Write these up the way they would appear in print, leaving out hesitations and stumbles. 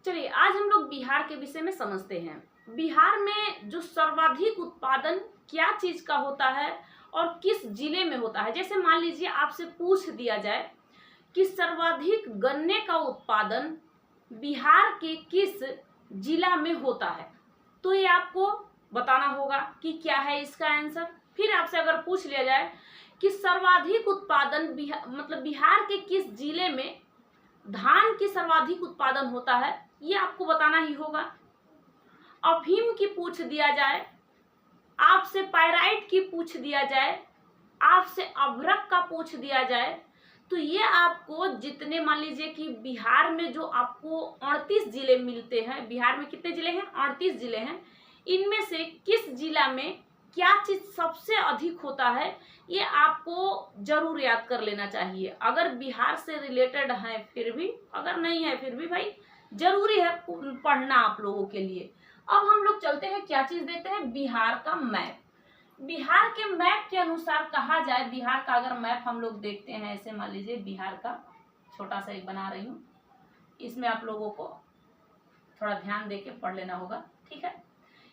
चलिए आज हम लोग बिहार के विषय में समझते हैं। बिहार में जो सर्वाधिक उत्पादन क्या चीज का होता है और किस जिले में होता है। जैसे मान लीजिए आपसे पूछ दिया जाए कि सर्वाधिक गन्ने का उत्पादन बिहार के किस जिला में होता है, तो ये आपको बताना होगा कि क्या है इसका आंसर। फिर आपसे अगर पूछ लिया जाए कि सर्वाधिक उत्पादन बिहार के किस जिले में धान की सर्वाधिक उत्पादन होता है, ये आपको बताना ही होगा। अफीम की पूछ दिया जाए, आपसे पायराइट की पूछ दिया जाए, आपसे अभ्रक का पूछ दिया जाए, तो ये आपको जितने मान लीजिए कि बिहार में जो आपको 38 जिले मिलते हैं, बिहार में कितने जिले हैं? 38 जिले हैं। इनमें से किस जिला में क्या चीज सबसे अधिक होता है, ये आपको जरूर याद कर लेना चाहिए। अगर बिहार से रिलेटेड है फिर भी, अगर नहीं है फिर भी भाई जरूरी है पढ़ना आप लोगों के लिए। अब हम लोग चलते हैं, क्या चीज देखते हैं? बिहार का मैप। बिहार के मैप के अनुसार कहा जाए, बिहार का अगर मैप हम लोग देखते हैं, ऐसे मान लीजिए बिहार का छोटा सा एक बना रही हूँ, इसमें आप लोगों को थोड़ा ध्यान देके पढ़ लेना होगा, ठीक है।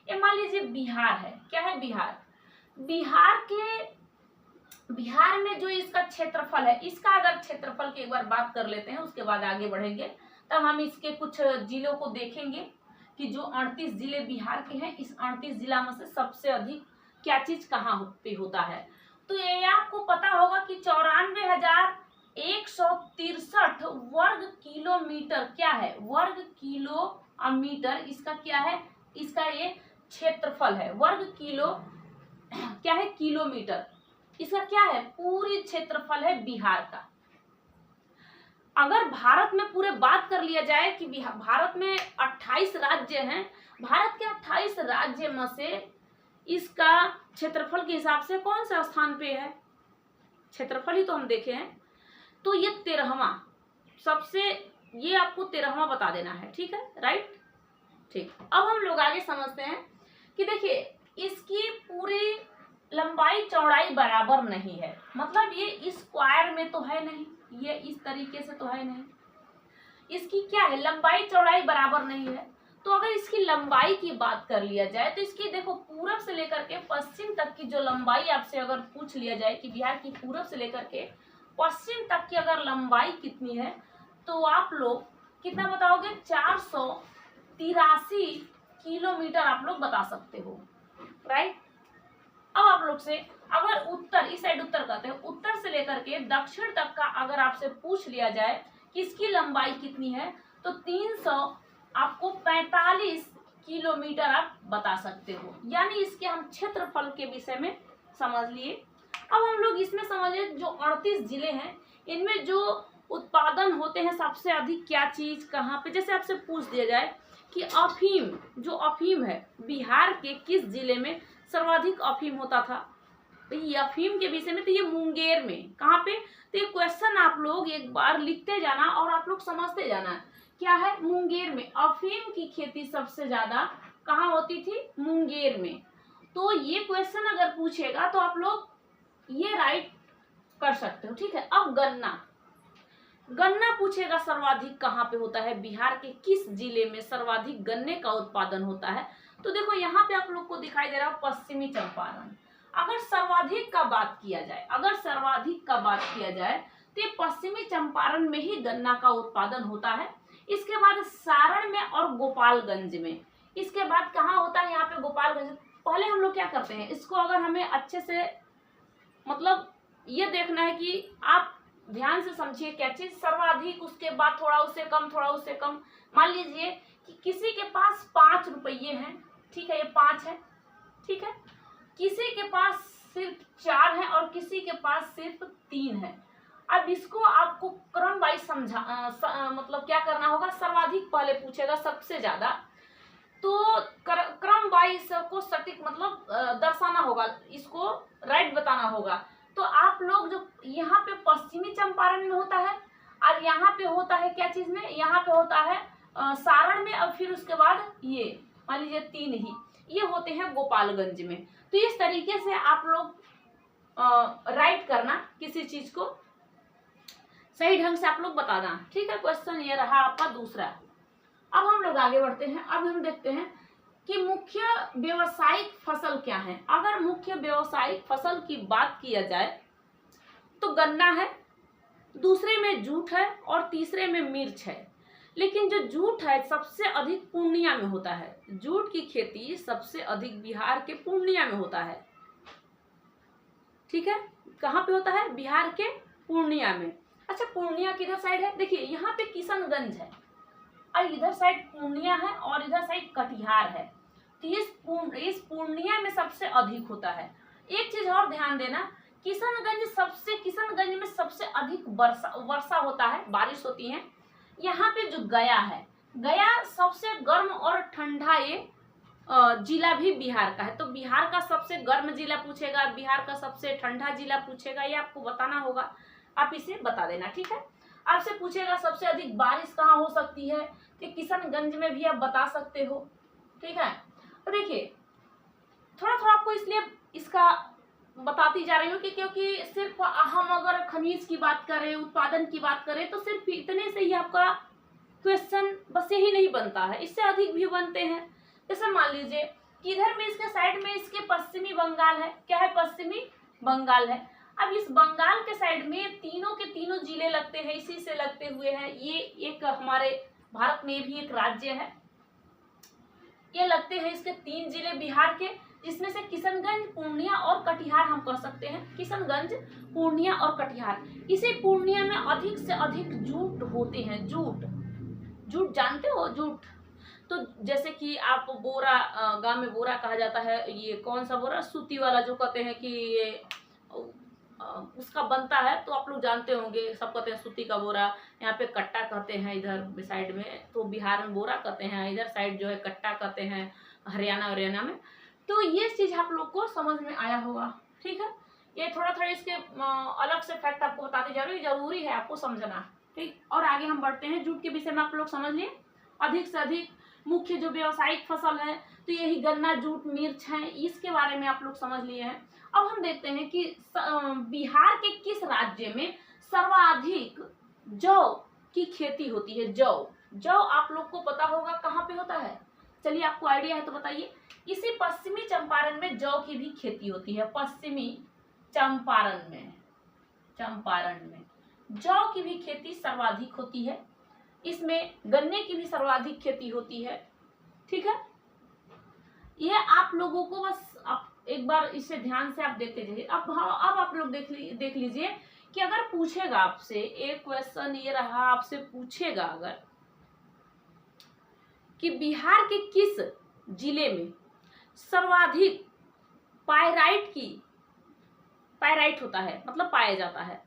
ये मान लीजिए बिहार है, क्या है? बिहार में जो इसका क्षेत्रफल है, इसका अगर क्षेत्रफल की एक बार बात कर लेते हैं, उसके बाद आगे बढ़ेंगे, तब हम इसके कुछ जिलों को देखेंगे कि जो 38 जिले बिहार के हैं, इस 38 जिला में से सबसे अधिक क्या चीज कहाँ पे होता है। तो ये आपको पता होगा कि 94,163 वर्ग किलोमीटर क्या है? वर्ग किलोमीटर इसका क्या है? इसका ये क्षेत्रफल है। वर्ग किलो क्या है? किलोमीटर। इसका क्या है? पूरी क्षेत्रफल है बिहार का। अगर भारत में पूरे बात कर लिया जाए कि भारत में 28 राज्य हैं, भारत के 28 राज्य में से इसका क्षेत्रफल के हिसाब से कौन सा स्थान पे है? क्षेत्रफल ही तो हम देखे हैं, तो ये 13वां सबसे, ये आपको 13वां बता देना है, ठीक है, राइट, ठीक। अब हम लोग आगे समझते हैं कि देखिए इसकी पूरी लंबाई चौड़ाई बराबर नहीं है, मतलब ये स्क्वायर में तो है नहीं, ये इस तरीके से तो है नहीं, इसकी क्या है? लंबाई चौड़ाई बराबर नहीं है। तो अगर इसकी लंबाई की बात कर लिया जाए तो इसकी देखो पूरब से लेकर के पश्चिम तक की जो लंबाई आपसे अगर पूछ लिया जाए कि बिहार की पूरब से लेकर के पश्चिम तक की अगर लंबाई कितनी है, तो आप लोग कितना बताओगे? 483 किलोमीटर आप लोग बता सकते हो, राइट। अब आप लोग से अगर उत्तर, इस साइड उत्तर कहते हैं, उत्तर से लेकर के दक्षिण तक का अगर आपसे पूछ लिया जाए कि इसकी लंबाई कितनी है, तो 345 किलोमीटर आप बता सकते हो। यानी इसके हम क्षेत्रफल के विषय में समझ लिए। अब हम लोग इसमें समझिए जो 38 जिले हैं, इनमें जो उत्पादन होते हैं सबसे अधिक क्या चीज कहाँ पे। जैसे आपसे पूछ दिया जाए कि अफीम, जो अफीम है बिहार के किस जिले में सर्वाधिक अफीम होता था, तो ये अफीम के विषय में, तो ये मुंगेर में। कहाँ पे? तो ये क्वेश्चन आप लोग एक बार लिखते जाना और आप लोग समझते जाना, क्या है? मुंगेर में अफीम की खेती सबसे ज्यादा कहाँ होती थी? मुंगेर में। तो ये क्वेश्चन अगर पूछेगा तो आप लोग ये राइट कर सकते हो, ठीक है। अब गन्ना पूछेगा सर्वाधिक कहाँ पे होता है, बिहार के किस जिले में सर्वाधिक गन्ने का उत्पादन होता है। तो देखो यहाँ पे आप लोग को दिखाई दे रहा है पश्चिमी चंपारण। अगर सर्वाधिक का बात किया जाए, तो ये पश्चिमी चंपारण में ही गन्ना का उत्पादन होता है। इसके बाद सारण में और गोपालगंज में। इसके बाद कहाँ होता है? यहाँ पे गोपालगंज। पहले हम लोग क्या करते हैं, इसको अगर हमें अच्छे से मतलब ये देखना है कि आप ध्यान से समझिए क्या चीज। सर्वाधिक, उसके बाद थोड़ा उससे कम, थोड़ा उससे कम। मान लीजिए कि किसी के पास 5 रुपये हैं, ठीक है, ये 5 है, ठीक है। किसी के पास सिर्फ 4 है और किसी के पास सिर्फ 3 है। अब इसको आपको क्रम वाइज मतलब क्या करना होगा? सर्वाधिक पहले पूछेगा, सबसे ज्यादा, तो क्रम वाइज को सटीक मतलब दर्शाना होगा, इसको राइट बताना होगा। तो आप लोग जो यहाँ पे पश्चिमी चंपारण में होता है और यहाँ पे होता है क्या चीज में? यहाँ पे होता है सारण में, और फिर उसके बाद ये मान लीजिए 3 ही ये होते हैं गोपालगंज में। तो इस तरीके से आप लोग राइट करना, किसी चीज को सही ढंग से आप लोग बताना, ठीक है। क्वेश्चन ये रहा आपका दूसरा। अब हम लोग आगे बढ़ते हैं। अब हम देखते हैं कि मुख्य व्यावसायिक फसल क्या है। अगर मुख्य व्यावसायिक फसल की बात किया जाए तो गन्ना है, दूसरे में जूट है और तीसरे में मिर्च है। लेकिन जो जूट है सबसे अधिक पूर्णिया में होता है। जूट की खेती सबसे अधिक बिहार के पूर्णिया में होता है। ठीक है, कहाँ पे होता है? बिहार के पूर्णिया में। अच्छा, पूर्णिया किधर साइड है? देखिए यहाँ पे किशनगंज है और इधर साइड पूर्णिया है और इधर साइड कटिहार है। तो इस पूर्णिया में सबसे अधिक होता है। एक चीज और ध्यान देना, किशनगंज में सबसे अधिक वर्षा होता है, बारिश होती है। यहाँ पे जो गया है, गया सबसे गर्म और ठंडा ये जिला भी बिहार का है। तो बिहार का सबसे गर्म जिला पूछेगा, बिहार का सबसे ठंडा जिला पूछेगा, ये आपको बताना होगा। आप इसे बता देना, ठीक है। आपसे पूछेगा सबसे अधिक बारिश कहाँ हो सकती है, तो किशनगंज में भी आप बता सकते हो, ठीक है। तो देखिए थोड़ा थोड़ा आपको इसलिए इसका बताती जा रही हूँ कि क्योंकि सिर्फ हम अगर खनिज की बात करें, उत्पादन की बात करें, तो सिर्फ इतने से ही आपका क्वेश्चन बस यही नहीं बनता है, इससे अधिक भी बनते हैं। जैसे मान लीजिए कि इधर में इसके साइड में इसके पश्चिमी बंगाल है। क्या है? पश्चिमी बंगाल है। अब इस बंगाल के साइड में तीनों के तीनों जिले लगते हैं, इसी से लगते हुए हैं। ये एक हमारे भारत में भी एक राज्य है, ये लगते हैं इसके 3 जिले बिहार के, जिसमें से किशनगंज, पूर्णिया और कटिहार हम कह सकते हैं। किशनगंज, पूर्णिया और कटिहार। इसी पूर्णिया में अधिक से अधिक जूट होते हैं। जूट जानते हो? जूट तो जैसे कि आप बोरा, गांव में बोरा कहा जाता है। ये कौन सा बोरा? सूती वाला, जो कहते हैं कि ये उसका बनता है, तो आप लोग जानते होंगे, सब कहते हैं सूती का बोरा। यहाँ पे कट्टा कहते हैं इधर साइड में, तो बिहार में बोरा कहते हैं, इधर साइड जो है कट्टा कहते हैं, हरियाणा में। तो ये चीज आप लोग को समझ में आया होगा, ठीक है। ये थोड़ा थोड़ा इसके अलग से फैक्ट आपको बताते जरूरी है आपको समझना, ठीक। और आगे हम बढ़ते हैं। जूट के विषय में आप लोग समझ लिए। अधिक से अधिक मुख्य जो व्यावसायिक फसल है तो यही गन्ना, जूट, मिर्च है, इसके बारे में आप लोग समझ लिए हैं। अब हम देखते हैं कि बिहार के किस राज्य में सर्वाधिक जौ की खेती होती है। जौ आप लोग को पता होगा कहाँ पे होता है। चलिए, आपको आइडिया है तो बताइए। इसी पश्चिमी चंपारण में जौ की भी खेती होती है। पश्चिमी चंपारण में जौ की भी खेती सर्वाधिक होती है। इसमें गन्ने की भी सर्वाधिक खेती होती है, ठीक है। ये आप लोगों को बस आप एक बार इसे ध्यान से आप देखते जाइए। अब आप लोग देख लीजिए कि अगर पूछेगा आपसे एक क्वेश्चन, ये रहा, आपसे पूछेगा अगर कि बिहार के किस जिले में सर्वाधिक पायराइट होता है, मतलब पाया जाता है,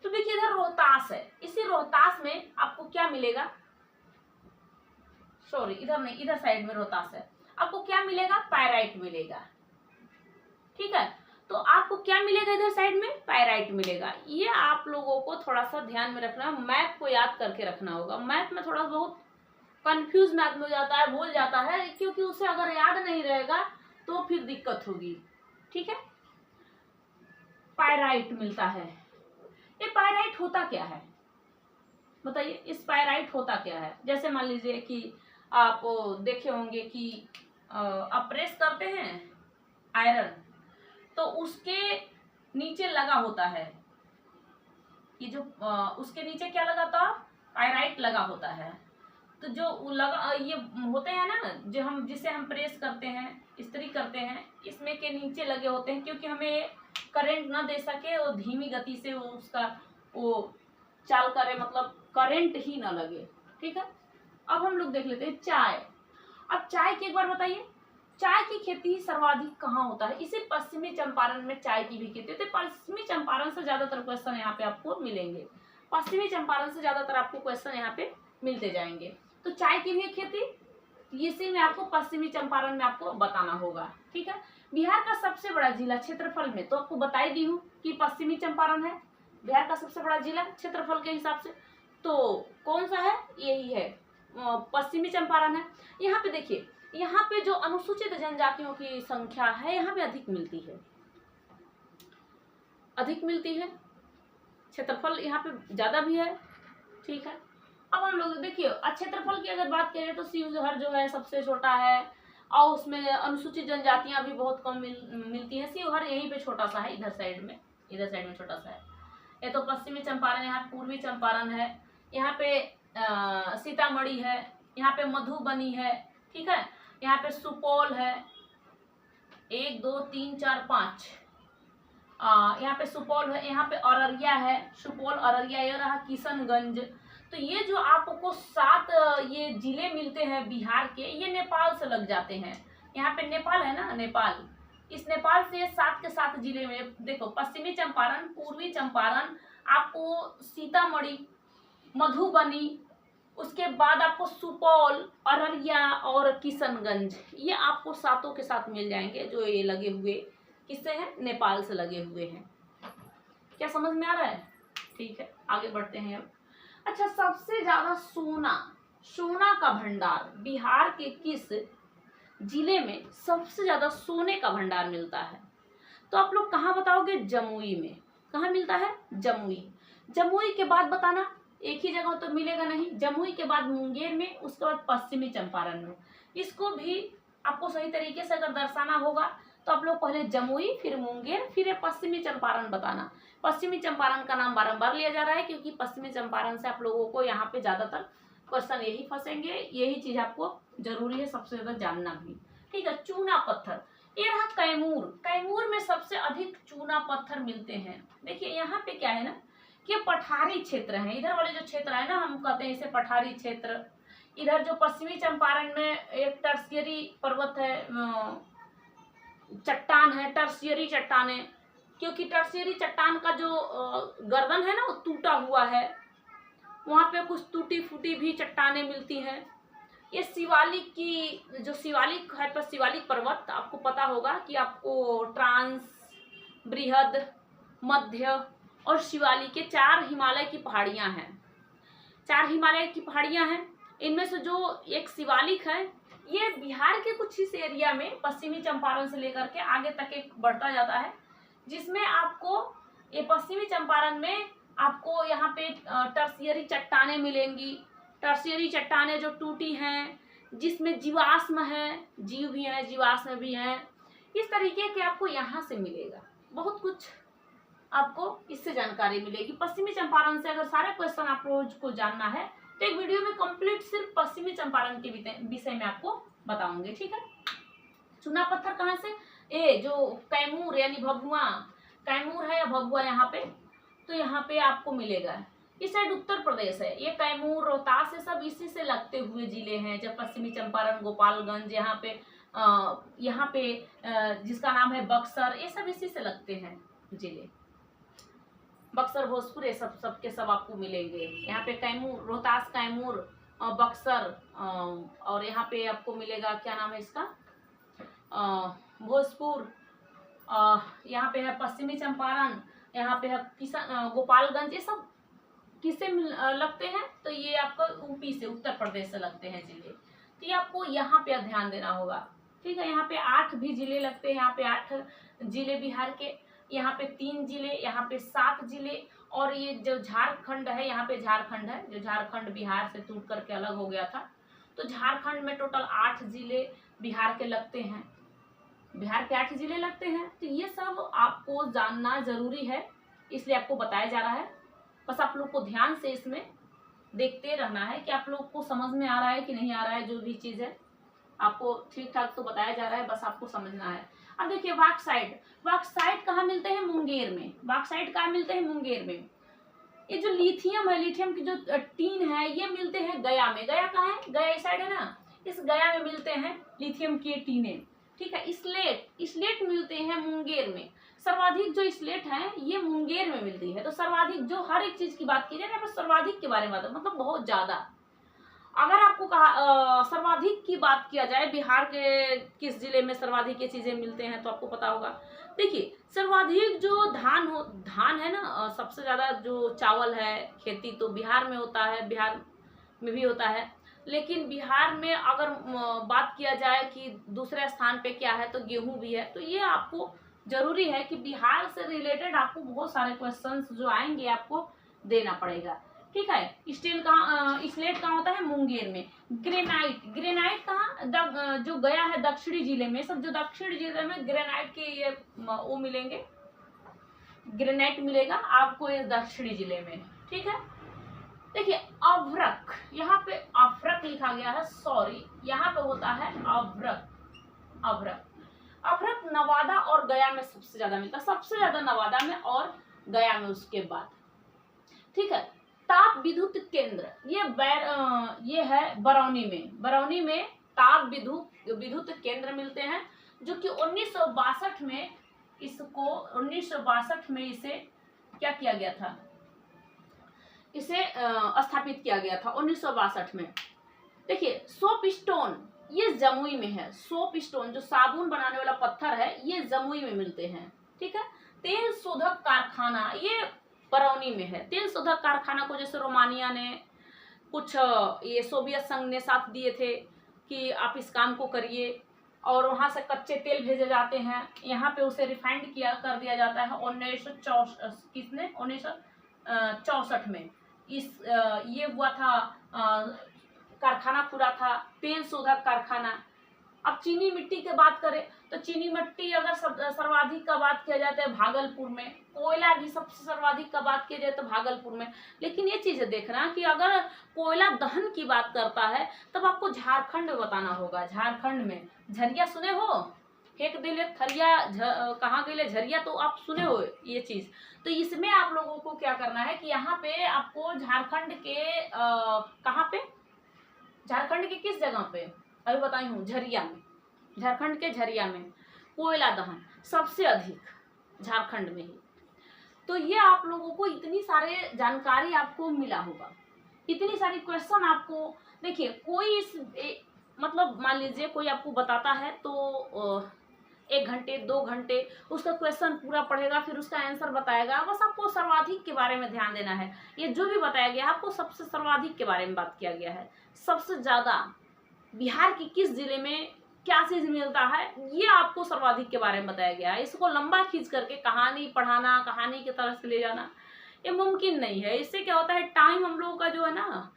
तो देखिए इधर रोहतास है। इसी रोहतास में आपको क्या मिलेगा? सॉरी, इधर नहीं, इधर साइड में रोहतास है। आपको क्या मिलेगा? पायराइट मिलेगा, ठीक है। तो आपको क्या मिलेगा? इधर साइड में पायराइट मिलेगा। ये आप लोगों को थोड़ा सा ध्यान में रखना, मैप को याद करके रखना होगा। मैप में थोड़ा बहुत कंफ्यूज मैप में हो जाता है, भूल जाता है, क्योंकि उसे अगर याद नहीं रहेगा तो फिर दिक्कत होगी, ठीक है। पायराइट मिलता है। ये पायराइट होता क्या है बताइए? इस पायराइट होता क्या है? जैसे मान लीजिए कि आप देखे होंगे कि आप प्रेस करते हैं आयरन, तो उसके नीचे लगा होता है, ये जो उसके नीचे क्या लगा था? पायराइट लगा होता है। तो जो लगा, ये होते हैं ना, जो हम जिसे हम प्रेस करते हैं, इस्त्री करते हैं, इसमें के नीचे लगे होते हैं, क्योंकि हमें करंट ना दे सके और धीमी गति से उसका चाल करे, मतलब करंट ही ना लगे, ठीक है। अब हम लोग देख लेते हैं चाय। अब चाय की एक बार बताइए, चाय की खेती सर्वाधिक कहाँ होता है? इसी पश्चिमी चंपारण में चाय की भी खेती होती है। पश्चिमी चंपारण से ज्यादातर क्वेश्चन यहाँ पे आपको मिलेंगे। पश्चिमी चंपारण से ज्यादातर आपको क्वेश्चन यहाँ पे मिलते जाएंगे। तो चाय की भी खेती इसी में आपको पश्चिमी चंपारण में आपको बताना होगा, ठीक है। बिहार का सबसे बड़ा जिला क्षेत्रफल में तो आपको बता ही दी हूँ कि पश्चिमी चंपारण है बिहार का सबसे बड़ा जिला क्षेत्रफल के हिसाब से। तो कौन सा है? यही है, पश्चिमी चंपारण है। यहाँ पे देखिए, यहाँ पे जो अनुसूचित जनजातियों की संख्या है यहाँ पे अधिक मिलती है, क्षेत्रफल यहाँ पे ज्यादा भी है, ठीक है। अब हम लोग देखिए क्षेत्रफल की अगर बात करें तो शिवहर जो है सबसे छोटा है, और उसमें अनुसूचित जनजातियां भी बहुत कम मिलती हैं। शिवहर यहीं पे छोटा सा है, इधर साइड में छोटा सा है। ये तो पश्चिमी चंपारण, यहाँ पूर्वी चंपारण है, यहाँ पे सीतामढ़ी है, यहाँ पे मधुबनी है, ठीक है, यहाँ पे सुपौल है, 1 2 3 4 5, यहाँ पे सुपौल है, यहाँ पे अररिया है, सुपौल अररिया, ये रहा किशनगंज। तो ये जो आपको 7 ये जिले मिलते हैं बिहार के, ये नेपाल से लग जाते हैं। यहाँ पे नेपाल है ना, नेपाल, इस नेपाल से 7 के 7 जिले में देखो, पश्चिमी चंपारण, पूर्वी चंपारण, आपको सीतामढ़ी, मधुबनी, उसके बाद आपको सुपौल, अररिया और किशनगंज, ये आपको 7 के साथ मिल जाएंगे, जो ये लगे हुए किससे हैं, नेपाल से लगे हुए हैं। क्या समझ में आ रहा है? ठीक है, आगे बढ़ते हैं अब। अच्छा, सबसे ज्यादा सोना का भंडार बिहार के किस जिले में सबसे ज्यादा सोने का भंडार मिलता है? तो आप लोग कहाँ बताओगे? जमुई में। कहाँ मिलता है? जमुई के बाद बताना, एक ही जगह तो मिलेगा नहीं। जमुई के बाद मुंगेर में, उसके बाद पश्चिमी चंपारण में। इसको भी आपको सही तरीके से अगर दर्शाना होगा तो आप लोग पहले जमुई, फिर मुंगेर, फिर पश्चिमी चंपारण बताना। पश्चिमी चंपारण का नाम बारंबार लिया जा रहा है क्योंकि पश्चिमी चंपारण से आप लोगों को यहाँ पे ज्यादातर क्वेश्चन यही फंसेंगे, यही चीज आपको जरूरी है सबसे ज्यादा जानना भी। ठीक है, चूना पत्थर, ये रहा कैमूर में सबसे अधिक चूना पत्थर मिलते हैं। देखिए यहाँ पे क्या है ना कि पठारी क्षेत्र है, इधर वाले जो क्षेत्र है ना, हम कहते हैं इसे पठारी क्षेत्र। इधर जो पश्चिमी चंपारण में एक टर्शियरी पर्वत है, चट्टान है, टर्शियरी चट्टाने, क्योंकि टर्शियरी चट्टान का जो गर्दन है ना वो टूटा हुआ है, वहाँ पे कुछ टूटी फूटी भी चट्टाने मिलती हैं। ये शिवालिक की जो शिवालिक है, पर शिवालिक पर्वत आपको पता होगा कि आपको ट्रांस, बृहद, मध्य और शिवालिक के 4 हिमालय की पहाड़ियां हैं। 4 हिमालय की पहाड़ियां हैं, इनमें से जो एक शिवालिक है ये बिहार के कुछ इस एरिया में पश्चिमी चंपारण से लेकर के आगे तक एक बढ़ता जाता है, जिसमें आपको ये पश्चिमी चंपारण में आपको यहाँ पे टर्शियरी चट्टाने मिलेंगी। टर्शियरी चट्टाने जो टूटी हैं, जिसमें जीवाश्म है, जीव भी हैं, जीवाश्म भी हैं, इस तरीके के आपको यहाँ से मिलेगा। बहुत कुछ आपको इससे जानकारी मिलेगी। पश्चिमी चंपारण से अगर सारे क्वेश्चन आप रोज को जानना है तो एक वीडियो में कंप्लीट सिर्फ पश्चिमी चंपारण के विषय में आपको बताऊंगे। ठीक है, चूना पत्थर कहाँ से? ए जो कैमूर यानी भभुआ, कैमूर है या भभुआ यहाँ पे, तो यहाँ पे आपको मिलेगा। इस साइड उत्तर प्रदेश है, ये कैमूर, रोहतास, ये सब इसी से लगते हुए जिले हैं। जब पश्चिमी चंपारण, गोपालगंज, यहाँ पे जिसका नाम है बक्सर, ये सब इसी से लगते हैं जिले। बक्सर, भोजपुर, ये सब के सब आपको मिलेंगे। यहाँ पे कैमूर, रोहतास, कैमूर, बक्सर, और यहाँ पे आपको मिलेगा, क्या नाम है इसका, भोजपुर, यहाँ पे है पश्चिमी चंपारण, यहाँ पे है गोपालगंज, ये सब किससे लगते हैं? तो ये आपको यूपी से, उत्तर प्रदेश से लगते हैं जिले। तो ये आपको यहाँ पे ध्यान देना होगा। ठीक है, यहाँ पे 8 भी जिले लगते हैं, यहाँ पे 8 जिले बिहार के, यहाँ पे 3 जिले, यहाँ पे 7 जिले, और ये जो झारखंड है, यहाँ पे झारखंड है, जो झारखंड बिहार से टूट करके अलग हो गया था, तो झारखंड में टोटल 8 जिले बिहार के लगते हैं। बिहार के 8 जिले लगते हैं। तो ये सब आपको जानना जरूरी है, इसलिए आपको बताया जा रहा है। बस आप लोग को ध्यान से इसमें देखते रहना है कि आप लोग को समझ में आ रहा है कि नहीं आ रहा है। जो भी चीज़ है आपको ठीक ठाक तो बताया जा रहा है, बस आपको समझना है। अब देखिए बॉक्साइट कहाँ मिलते हैं? मुंगेर में। बॉक्साइट कहाँ मिलते हैं? मुंगेर में। ये जो लिथियम है, लिथियम की जो टीन है, ये मिलते हैं गया में। गया कहाँ है? गया इस साइड है ना, इस गया में मिलते हैं लिथियम की टीने। ठीक है, स्लेट मिलते हैं मुंगेर में। सर्वाधिक जो स्लेट है ये मुंगेर में मिलती है। तो सर्वाधिक, जो हर एक चीज की बात की जाए ना, सर्वाधिक के बारे में मतलब बहुत ज्यादा। अगर आपको कहा सर्वाधिक की बात किया जाए बिहार के किस जिले में सर्वाधिक ये चीजें मिलते हैं, तो आपको पता होगा। देखिए सर्वाधिक जो धान है ना, सबसे ज्यादा जो चावल है खेती तो बिहार में होता है, बिहार में भी होता है। लेकिन बिहार में अगर बात किया जाए कि दूसरे स्थान पे क्या है, तो गेहूं भी है। तो ये आपको जरूरी है कि बिहार से रिलेटेड आपको बहुत सारे क्वेश्चंस जो आएंगे आपको देना पड़ेगा। ठीक है। स्टील कहाँ, स्लेट कहाँ होता है? मुंगेर में। ग्रेनाइट, ग्रेनाइट कहाँ? जो गया है दक्षिणी जिले में, सब जो दक्षिणी जिले में ग्रेनाइट के ये वो मिलेंगे, ग्रेनाइट मिलेगा आपको ये दक्षिणी जिले में, ठीक है। देखिए अभ्रक, यहाँ पे अभ्रक लिखा गया है, सॉरी यहाँ पे होता है अभ्रक। अभ्रक, अभ्रक नवादा और गया में सबसे ज्यादा मिलता है, सबसे ज्यादा नवादा में और गया में उसके बाद, ठीक है। ताप विद्युत केंद्र, ये है बरौनी में। बरौनी में ताप विद्युत केंद्र मिलते हैं, जो कि 1962 में इसको 1962 में इसे क्या किया गया था? इसे स्थापित किया गया था 1962 में। देखिए सोप स्टोन, ये जमुई में है। सोप स्टोन जो साबुन बनाने वाला पत्थर है, ये जमुई में मिलते हैं, ठीक है। तेल शोधक कारखाना, ये बरौनी में है। तेल शोधक कारखाना को जैसे रोमानिया ने, कुछ ये सोवियत संघ ने साथ दिए थे कि आप इस काम को करिए, और वहाँ से कच्चे तेल भेजे जाते हैं, यहाँ पे उसे रिफाइंड कर दिया जाता है 1964 में। ये हुआ था, कारखाना पूरा था तेल शोधक कारखाना। अब चीनी मिट्टी की बात करें तो चीनी मिट्टी अगर सर्वाधिक का बात किया जाता है भागलपुर में, कोयला भी सबसे सर्वाधिक का बात किया जाए तो भागलपुर में। लेकिन ये चीजें देखना कि अगर कोयला दहन की बात करता है तब आपको झारखंड में बताना होगा। झारखंड में झरिया सुने हो? फेंक दिले थरिया, कहाँ गए झरिया, तो आप सुने हो ये चीज। तो इसमें आप लोगों को क्या करना है कि यहाँ पे आपको झारखंड के कहाँ पे, झारखंड के किस जगह पे अभी बताई हूँ, झरिया में। झारखंड के झरिया में कोयला दहन सबसे अधिक झारखंड में ही। तो ये आप लोगों को इतनी सारे जानकारी आपको मिला होगा, इतनी सारी क्वेश्चन आपको। देखिए कोई मतलब मान लीजिए कोई आपको बताता है तो 1 घंटे 2 घंटे उसका क्वेश्चन पूरा पढ़ेगा, फिर उसका आंसर बताएगा। बस आपको सर्वाधिक के बारे में ध्यान देना है। ये जो भी बताया गया आपको सबसे सर्वाधिक के बारे में बात किया गया है। सबसे ज्यादा बिहार के किस जिले में क्या चीज मिलता है, ये आपको सर्वाधिक के बारे में बताया गया है। इसको लंबा खींच करके कहानी पढ़ाना, कहानी की तरह से ले जाना, ये मुमकिन नहीं है। इससे क्या होता है, टाइम हम लोगों का जो है ना,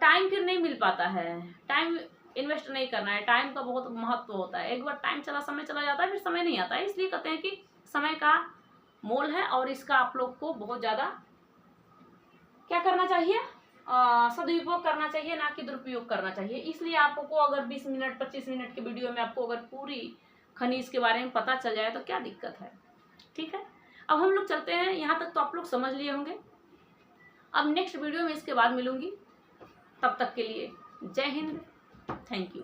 टाइम फिर नहीं मिल पाता है। टाइम इन्वेस्ट नहीं करना है, टाइम का बहुत महत्व होता है। एक बार समय चला जाता है, फिर समय नहीं आता है। इसलिए कहते हैं कि समय का मोल है, और इसका आप लोग को बहुत ज्यादा क्या करना चाहिए, सदुपयोग करना चाहिए, ना कि दुरुपयोग करना चाहिए। इसलिए आपको अगर 20 मिनट 25 मिनट के वीडियो में आपको अगर पूरी खनिज के बारे में पता चल जाए तो क्या दिक्कत है, ठीक है। अब हम लोग चलते हैं, यहाँ तक तो आप लोग समझ लिए होंगे। अब नेक्स्ट वीडियो में इसके बाद मिलूंगी, तब तक के लिए जय हिंद, थैंक यू।